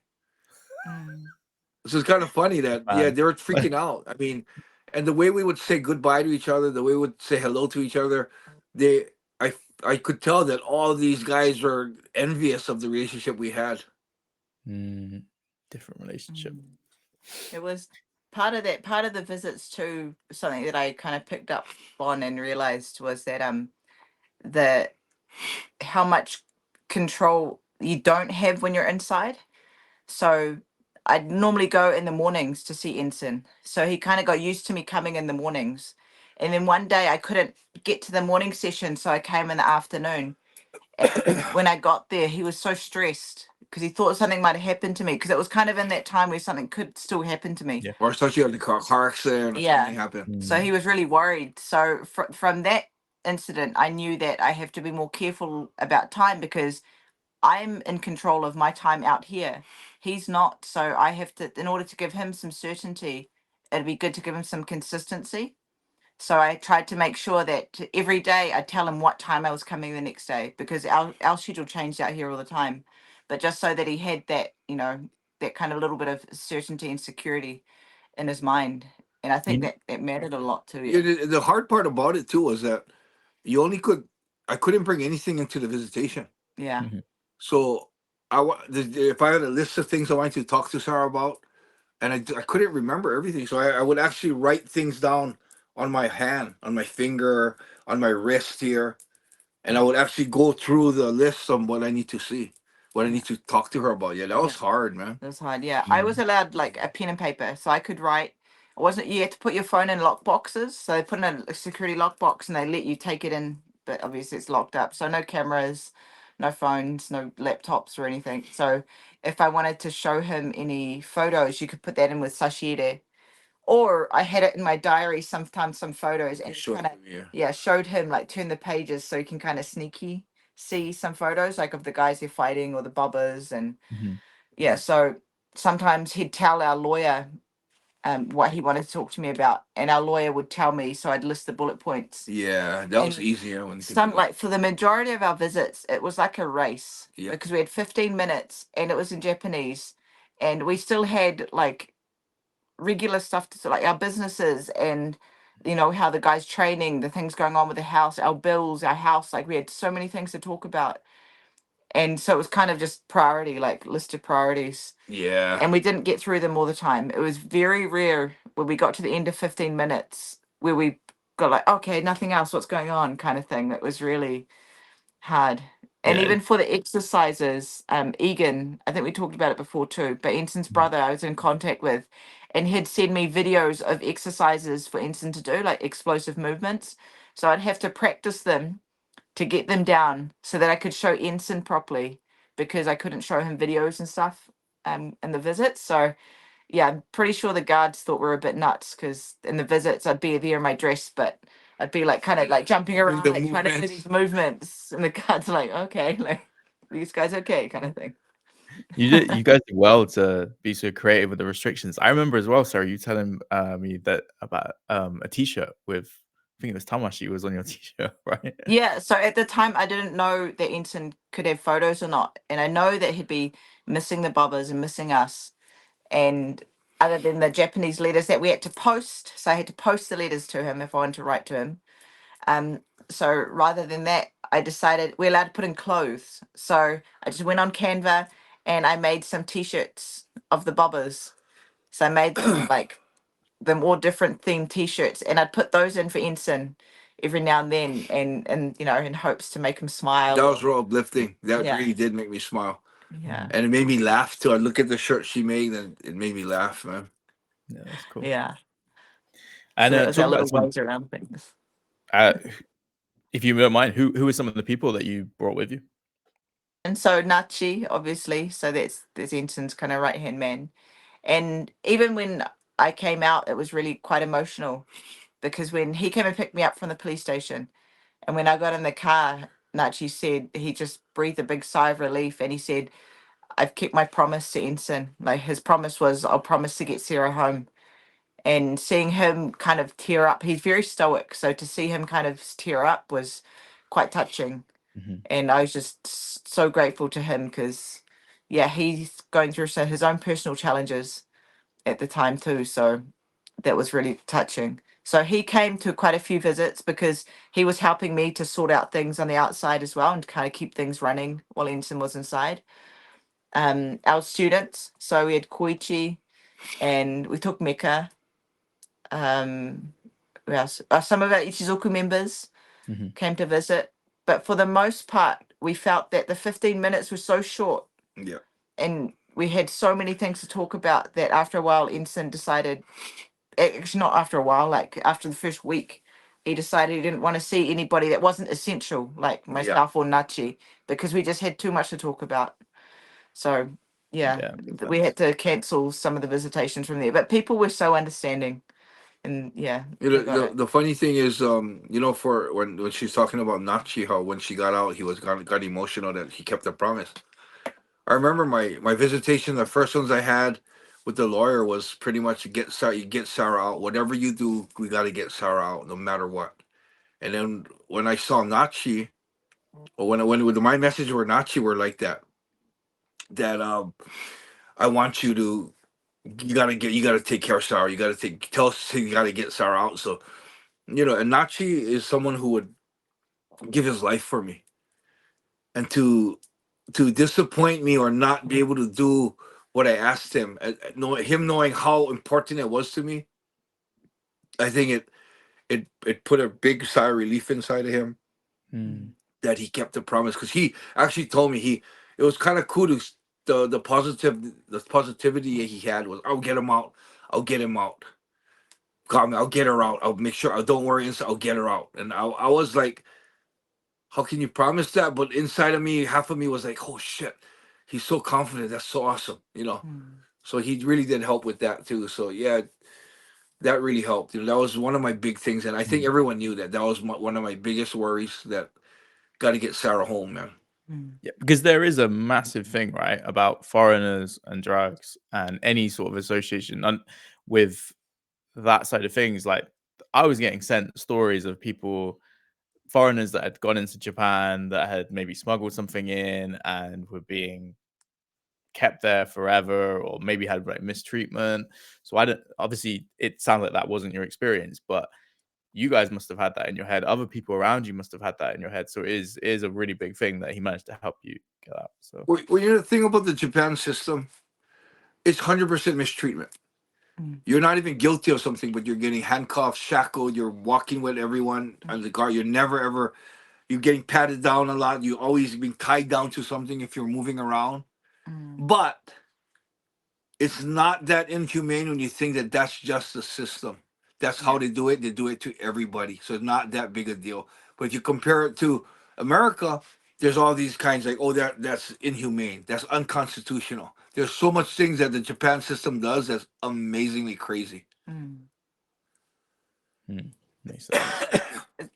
This is kind of funny that, yeah, they were freaking out. I mean, and the way we would say goodbye to each other, the way we would say hello to each other, I could tell that all these guys were envious of the relationship we had. Different relationship. It was part of the visits too. Something that I kind of picked up on and realized was that how much control you don't have when you're inside. So I'd normally go in the mornings to see Enson. So he kind of got used to me coming in the mornings. And then one day I couldn't get to the morning session, so I came in the afternoon. And when I got there, he was so stressed because he thought something might have happened to me, because it was kind of in that time where something could still happen to me. Yeah. Or especially on the car accident or Yeah. something happened. So he was really worried. So from that incident, I knew that I have to be more careful about time, because I'm in control of my time out here. He's not. So I have to, in order to give him some certainty, it'd be good to give him some consistency. So I tried to make sure that every day I tell him what time I was coming the next day, because our schedule changed out here all the time. But just so that he had that, you know, that kind of little bit of certainty and security in his mind. And I think You- that it mattered a lot too. Yeah, the hard part about it too was that I couldn't bring anything into the visitation. Yeah. Mhm. So if I had a list of things I wanted to talk to Sarah about, and I couldn't remember everything, so I would actually write things down on my hand, on my finger, on my wrist here, and I would actually go through the list of what I need to see, what I need to talk to her about. Yeah, that was hard, man. It was hard. Yeah. I was allowed like a pen and paper, so I could write. It wasn't, you had to put your phone in lock boxes. So they put in a security lock box and they let you take it in, but obviously it's locked up. So no cameras, no phones, no laptops or anything. So if I wanted to show him any photos, you could put that in with Sashire. Or I had it in my diary sometimes, some photos, and Showed kind of, me, yeah. yeah, showed him, like, turn the pages so you can kind of sneaky see some photos, like of the guys they're fighting or the bubbas. And Mhm. yeah, so sometimes he'd tell our lawyer what he wanted to talk to me about, and our lawyer would tell me, so I'd list the bullet points. Yeah, that was And easier when you could do Some, that. like, for the majority of our visits, it was like a race. Yeah. Because we had 15 minutes and it was in Japanese, and we still had like regular stuff to, like, our businesses, and you know how the guy's training, the things going on with the house, our bills, our house, like we had so many things to talk about. And so it was kind of just priority, like listed priorities. Yeah. And we didn't get through them all the time. It was very rare when we got to the end of 15 minutes where we got like, okay, nothing else, what's going on, kind of thing. That was really hard. And Yeah. even for the exercises, Egan, I think we talked about it before too, but Enson's brother I was in contact with, and he'd send me videos of exercises for Enson to do, like explosive movements. So I'd have to practice them to get them down so that I could show Enson properly, because I couldn't show him videos and stuff in the visits. So yeah, I'm pretty sure the guards thought we were a bit nuts, because in the visits I'd be there in my dress, but I'd be like kind of like jumping around, the like trying to do movements. these movements, and the guards are like, okay, like, these guys okay, kind of thing. You guys did well to be so creative with the restrictions. I remember as well, Sarah, you telling me that about a T-shirt with, I think it was Tamashii was on your T-shirt, right? Yeah, so at the time I didn't know that Enson could have photos or not, and I know that he'd be missing the bobbers and missing us, and other than the Japanese letters that we had to post, so I had to post the letters to him if I wanted to write to him. So rather than that, I decided we're allowed to put in clothes. So I just went on Canva and I made some t-shirts of the bobbers. So I made them like them all different themed t-shirts, and I'd put those in for Enson every now and then, and you know, in hopes to make him smile. That was real uplifting. That Yeah. really did make me smile. Yeah. And it made me laugh too. I look at the shirt she made and it made me laugh, man. Yeah, that's cool. Yeah. And So that was our talking about little some, ways around things. if you don't mind, who are some of the people that you brought with you? And so Nachi, obviously, so that's Enson's kind of right hand man. And even when I came out, it was really quite emotional, because when he came and picked me up from the police station, and when I got in the car, Nachi said he just breathed a big sigh of relief, and he said, I've kept my promise to Enson. Like, his promise was, I'll promise to get Sarah home. And seeing him kind of tear up, he's very stoic. So to see him kind of tear up was quite touching. Mhm. And I was just so grateful to him, because, yeah, he's going through his own personal challenges at the time too. So that was really touching. So he came to quite a few visits because he was helping me to sort out things on the outside as well, and kind of keep things running while Enson was inside. Our students, so we had Koichi and we took Mika. Who else? Some of our Ichizoku members Mhm. came to visit, but for the most part, we felt that the 15 minutes was so short. Yeah. And we had so many things to talk about that after a while, Enson decided, actually not after a while, like after the first week, he decided he didn't want to see anybody that wasn't essential, like myself or Nachi, because we just had too much to talk about. So Yeah. we had to cancel some of the visitations from there. But people were so understanding. And yeah, You they know, got it. the funny thing is, you know, for when she's talking about Nachi, how when she got out, he got emotional that he kept the promise. I remember my visitation. The first ones I had with the lawyer was pretty much get Sarah out. Whatever you do, we got to get Sarah out, no matter what. And then when I saw Nachi, or when my message were Nachi were like that, I want you to you gotta take care of Sarah. You gotta tell us you gotta get Sarah out. So you know, and Nachi is someone who would give his life for me, and to disappoint me or not be able to do what I asked him, knowing how important it was to me, I think it put a big sigh of relief inside of him that he kept the promise, because he actually told me it was kind of cool to the positivity he had was, I'll get him out, I'll get him out, God, I'll get her out, I'll make sure, don't worry, I'll get her out. And I was like, how can you promise that? But inside of me, half of me was like, oh shit, he's so confident, that's so awesome, you know. So he really did help with that too. So yeah, that really helped. You know, that was one of my big things, and I think everyone knew that was one of my biggest worries. That got to get Sarah home, man. Yeah, because there is a massive thing, right, about foreigners and drugs and any sort of association with that side of things. Like, I was getting sent stories of people, foreigners that had gone into Japan that had maybe smuggled something in and were being kept there forever, or maybe had like mistreatment. So I don't, obviously it sounds like that wasn't your experience, but you guys must have had that in your head. Other people around you must have had that in your head. So it is a really big thing that he managed to help you get out. So Well, you know, the thing about the Japan system, it's 100% mistreatment. You're not even guilty of something, but you're getting handcuffed, shackled. You're walking with everyone on the guard. You're never ever. You're getting patted down a lot. You always being tied down to something if you're moving around. But it's not that inhumane when you think that that's just the system. That's how they do it. They do it to everybody. So it's not that big a deal. But if you compare it to America, there's all these kinds like, oh, that's inhumane. That's unconstitutional. There's so much things that the Japan system does that's amazingly crazy. makes sense.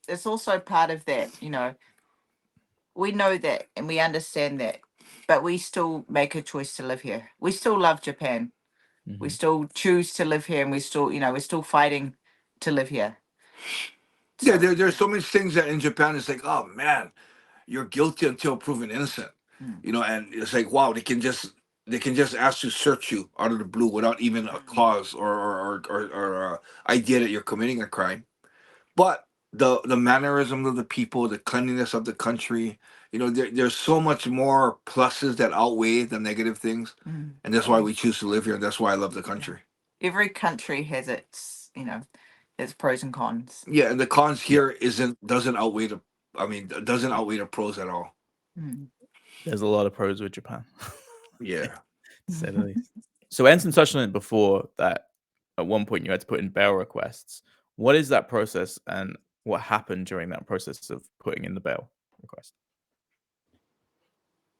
It's also part of that, you know, we know that and we understand that, but we still make a choice to live here. We still love Japan. We still choose to live here, and we still, you know, we're still fighting to live here. Yeah, there's so many things that in Japan it's like, oh man, you're guilty until proven innocent. You know, and it's like, wow, they can just ask to search you out of the blue without even a cause or idea that you're committing a crime. But the mannerism of the people, the cleanliness of the country, you know, there's so much more pluses that outweigh the negative things, and that's why we choose to live here. And that's why I love the country. Every country has its, you know, its pros and cons. Yeah, and the cons here doesn't outweigh doesn't outweigh the pros at all. There's a lot of pros with Japan. Yeah. To say the least. So Enson touched on it before, that at one point you had to put in bail requests. What is that process, and what happened during that process of putting in the bail request?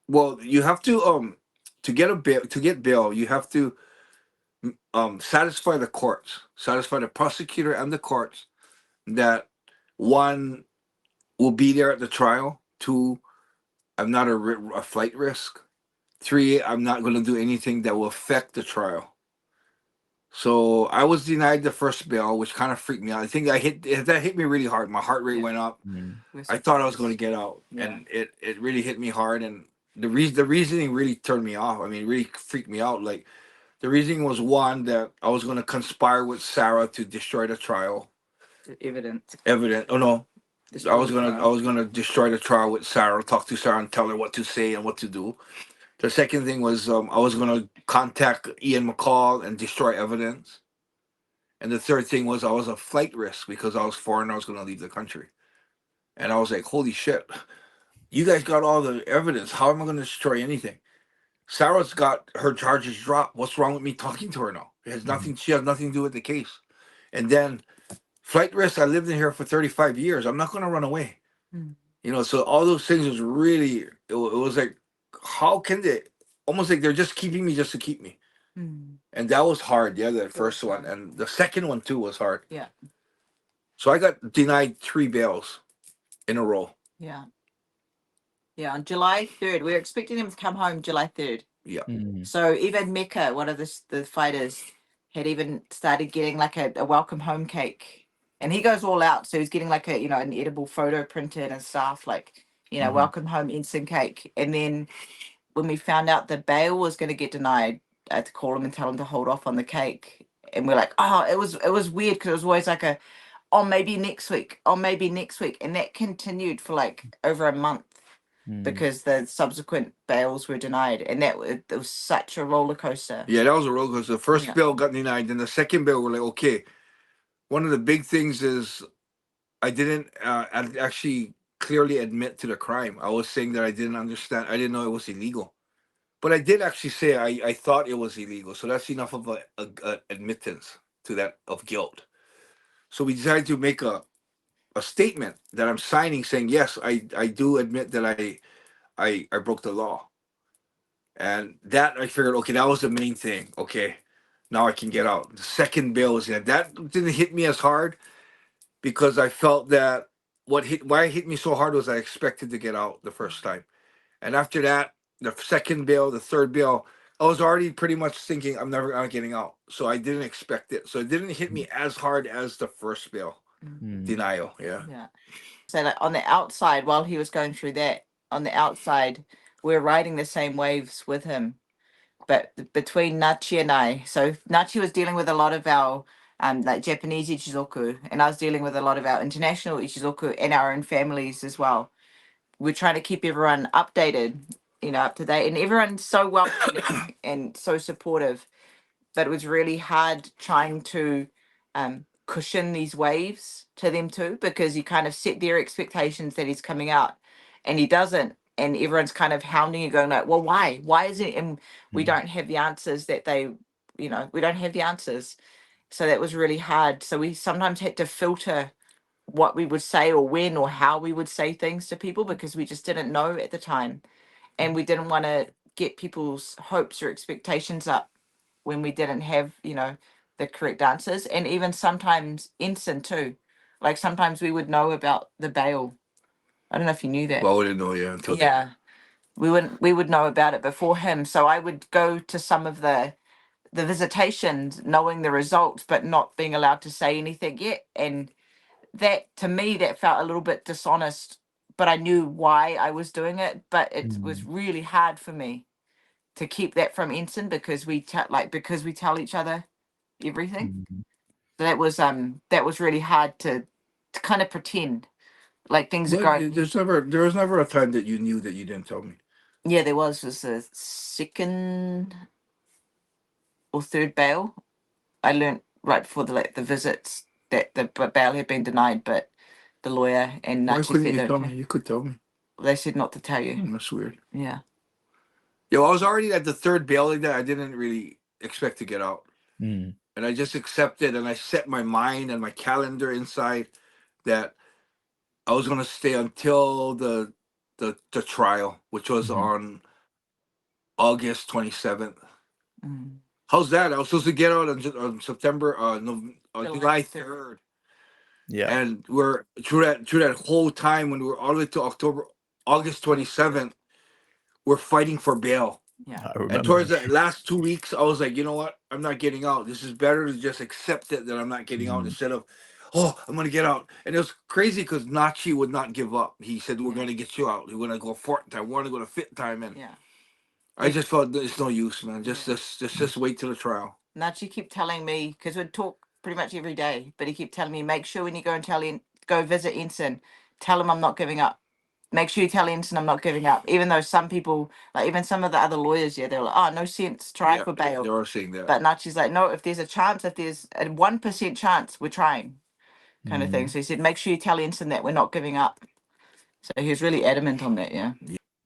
Well, you have to get bail, you have to satisfy the courts, satisfy the prosecutor and the courts that, one, will be there at the trial. Two, I'm not a flight risk. Three, I'm not going to do anything that will affect the trial. So I was denied the first bail, which kind of freaked me out. I think that hit me really hard. My heart rate went up. I thought I was going to get out, and it really hit me hard. And the reasoning really turned me off. I mean, really freaked me out. Like, the reasoning was, one, that I was going to conspire with Sarah to destroy the trial. Evidence. Oh no, I was gonna destroy the trial with Sarah, talk to Sarah and tell her what to say and what to do. The second thing was, I was gonna contact Ian McCall and destroy evidence. And the third thing was, I was a flight risk because I was foreign. I was gonna leave the country, and I was like, holy shit, you guys got all the evidence. How am I going to destroy anything? Sarah's got her charges dropped. What's wrong with me talking to her now? It has nothing. She has nothing to do with the case. And then flight risk. I lived in here for 35 years. I'm not going to run away. Mm. You know, so all those things was really. It was like, how can they? Almost like they're just keeping me just to keep me. Mm. And that was hard. Yeah, the first hard. one, and the second one too was hard. Yeah. So I got denied 3 bails in a row. Yeah. Yeah. On July 3rd, we were expecting him to come home July 3rd. Yeah. So even Mecca, one of the fighters, had even started getting like a welcome home cake, and he goes all out. So he's getting like a an edible photo printed and stuff, like welcome home Enson cake. And then when we found out the bail was going to get denied, I had to call him and tell him to hold off on the cake. And we're like, oh, it was weird because it was always like maybe next week, maybe next week, and that continued for like over a month. Because the subsequent bails were denied, and it was such a roller coaster. Yeah, that was a roller coaster. The first bail got denied, then the second bail we're like, okay. One of the big things is I didn't actually clearly admit to the crime. I was saying that I didn't understand. I didn't know it was illegal, but I did actually say I thought it was illegal. So that's enough of a admittance to that of guilt. So we decided to make a statement that I'm signing saying yes, I do admit that I broke the law. And that I figured, okay, that was the main thing. Okay, now I can get out. The second bail was in. That didn't hit me as hard because I felt that why it hit me so hard was I expected to get out the first time. And after that, the second bail, the third bail, I was already pretty much thinking I'm never not getting out. So I didn't expect it. So it didn't hit me as hard as the first bail denial. Yeah. Yeah. So like on the outside, while he was going through that, on the outside, we're riding the same waves with him. But between Nachi and I, so Nachi was dealing with a lot of our like Japanese Ichizoku, and I was dealing with a lot of our international Ichizoku and our own families as well. We're trying to keep everyone updated, up to date, and everyone's so welcoming and so supportive. But it was really hard trying to cushion these waves to them too, because you kind of set their expectations that he's coming out, and he doesn't. And everyone's kind of hounding you, going like, well, why? Why is it? And we don't have the answers that they, we don't have the answers. So that was really hard. So we sometimes had to filter what we would say or when or how we would say things to people, because we just didn't know at the time. And we didn't want to get people's hopes or expectations up when we didn't have, the correct answers. And even sometimes Enson too. Like sometimes we would know about the bail. I don't know if you knew that. Well, we didn't know, yeah, until We would know about it before him. So I would go to some of the visitations knowing the results but not being allowed to say anything yet. And that, to me, that felt a little bit dishonest, but I knew why I was doing it. But it was really hard for me to keep that from Enson, because we tell each other everything. So that was really hard to kind of pretend like things are going. There was never a time that you knew that you didn't tell me. Yeah, there was the second or third bail. I learned right before the visits that the bail had been denied, but the lawyer and Why Nachi couldn't said you that tell me? You could tell me. they said not to tell you. That's weird. Yeah. Yeah, well, I was already at the third bail like that. I didn't really expect to get out. And I just accepted, and I set my mind and my calendar inside that I was going to stay until the trial, which was on August 27th. How's that? I was supposed to get out on September, July 3rd. Yeah. And we're through that whole time when we were all the way to August 27th, we're fighting for bail. Yeah. And towards the last 2 weeks, I was like, you know what? I'm not getting out. This is better to just accept it that I'm not getting out instead of, oh, I'm going to get out. And it was crazy because Nachi would not give up. He said, we're going to get you out. We're going to go fourth time. We're going to go to fifth time. And I just felt there's no use, man. Just wait till the trial. Nachi kept telling me, because we'd talk pretty much every day, but he kept telling me, make sure when you go and go visit Enson, tell him I'm not giving up. Make sure you tell Enson I'm not giving up. Even though some people, like even some of the other lawyers, they were like, oh, no sense, try for bail. They are saying that. But Nachi's like, no, if there's a chance, if there's a 1% chance, we're trying, kind of thing. So he said, make sure you tell Enson that we're not giving up. So he was really adamant on that, yeah.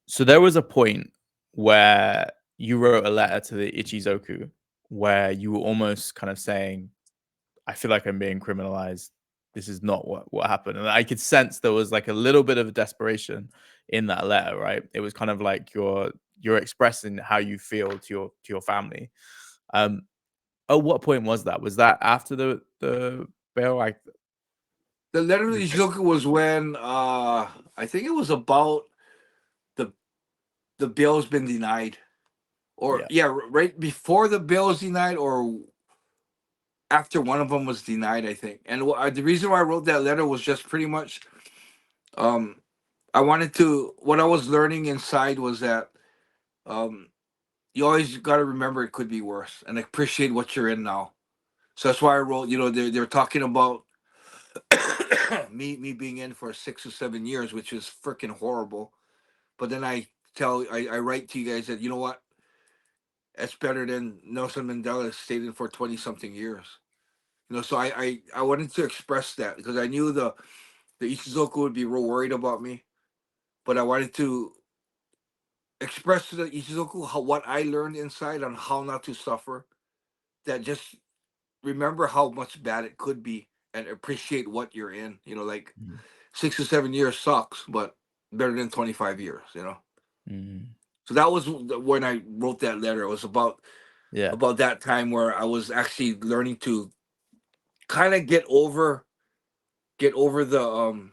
So there was a point where you wrote a letter to the Ichizoku where you were almost kind of saying, I feel like I'm being criminalized. This is not what happened. And I could sense there was like a little bit of desperation in that letter, right? It was kind of like you're expressing how you feel to your family. At what point was that? Was that after the bail? The letter to Ichizoku was when I think it was about the bail's been denied, or right before the bail was denied, or after one of them was denied, I think. And the reason why I wrote that letter was just pretty much, I wanted to. What I was learning inside was that, you always got to remember it could be worse, and appreciate what you're in now. So that's why I wrote. You know, they're talking about me being in for 6 or 7 years, which is freaking horrible. But then I write to you guys that, you know what, that's better than Nelson Mandela stayed in for 20 something years. You know, so I wanted to express that because I knew the Ichizoku would be real worried about me, but I wanted to express to the Ichizoku what I learned inside on how not to suffer. That just remember how much bad it could be and appreciate what you're in. You know, like 6 or 7 years sucks, but better than 25 years. You know. So that was when I wrote that letter. It was about that time where I was actually learning to kind of get over the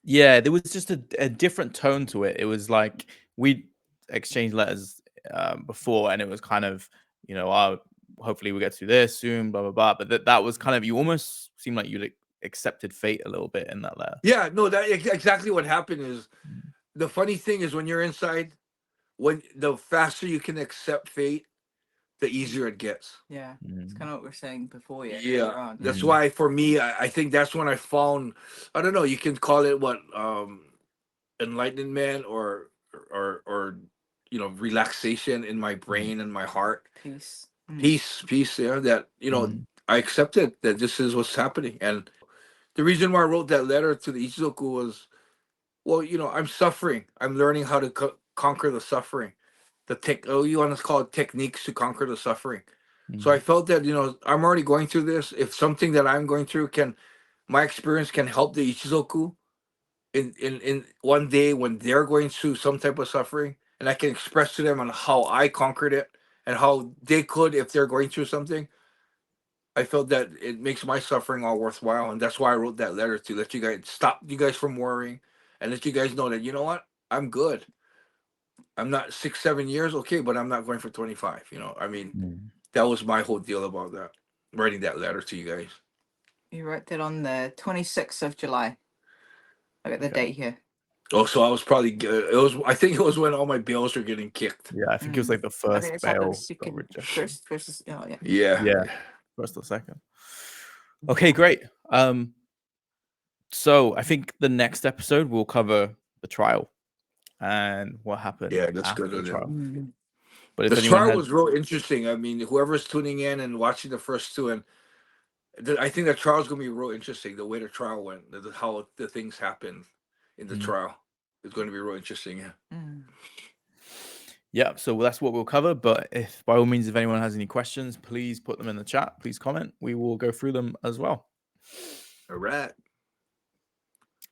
there was just a different tone to it. It was like we exchanged letters before, and it was kind of, you know, hopefully we get through this soon, blah blah blah. But that was kind of, you almost seemed like you accepted fate a little bit in that letter. Yeah, no, that exactly what happened is, the funny thing is when you're inside, when the faster you can accept fate, the easier it gets. Yeah, it's kind of what we we're saying before. Yeah, that's why for me, I think that's when I found, I don't know, you can call it what, enlightenment or you know, relaxation in my brain and my heart. Peace. Peace. Yeah, that, you know, I accepted that this is what's happening. And the reason why I wrote that letter to the Ichizoku was, well, you know, I'm suffering. I'm learning how to conquer the suffering. You want to call it techniques to conquer the suffering. So I felt that, you know, I'm already going through this. If something that I'm going through my experience can help the Ichizoku in one day when they're going through some type of suffering, and I can express to them on how I conquered it and how they could if they're going through something, I felt that it makes my suffering all worthwhile. And that's why I wrote that letter, to let you guys stop you guys from worrying and let you guys know that, you know what, I'm good. I'm not 6, 7 years, okay, but I'm not going for 25. You know, I mean, that was my whole deal about that, writing that letter to you guys. You wrote that on the 26th of July. I got the date here. Oh, so I was probably I think it was when all my bails were getting kicked. Yeah, I think it was like the first bail. First, First or second. Okay, great. So I think the next episode will cover the trial and what happened. Yeah, that's after good. The trial. But if the trial was real interesting. I mean, whoever's tuning in and watching the first two, and I think the trial's gonna be real interesting. The way the trial went, how the things happened in the trial, is going to be real interesting. Yeah. Yeah, so that's what we'll cover. But if, by all means, if anyone has any questions, please put them in the chat. Please comment. We will go through them as well. All right.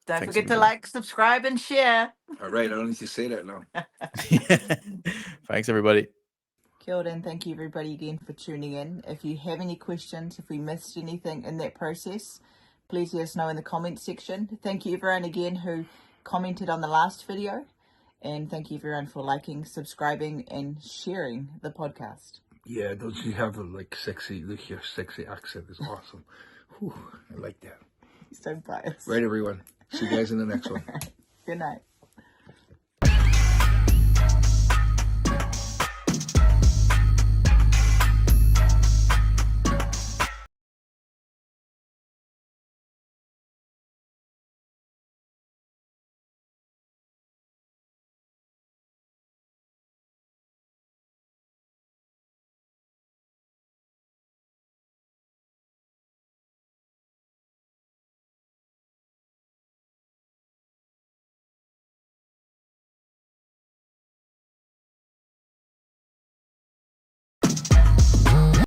Don't forget to like, subscribe, and share. All right. I don't need to say that now. Thanks, everybody. Kia ora, and thank you, everybody, again for tuning in. If you have any questions, if we missed anything in that process, please let us know in the comments section. Thank you, everyone, again, who commented on the last video. And thank you, everyone, for liking, subscribing, and sharing the podcast. Yeah, don't you have a sexy accent is awesome. Whew, I like that. So biased. Right, everyone. See you guys in the next one. Good night.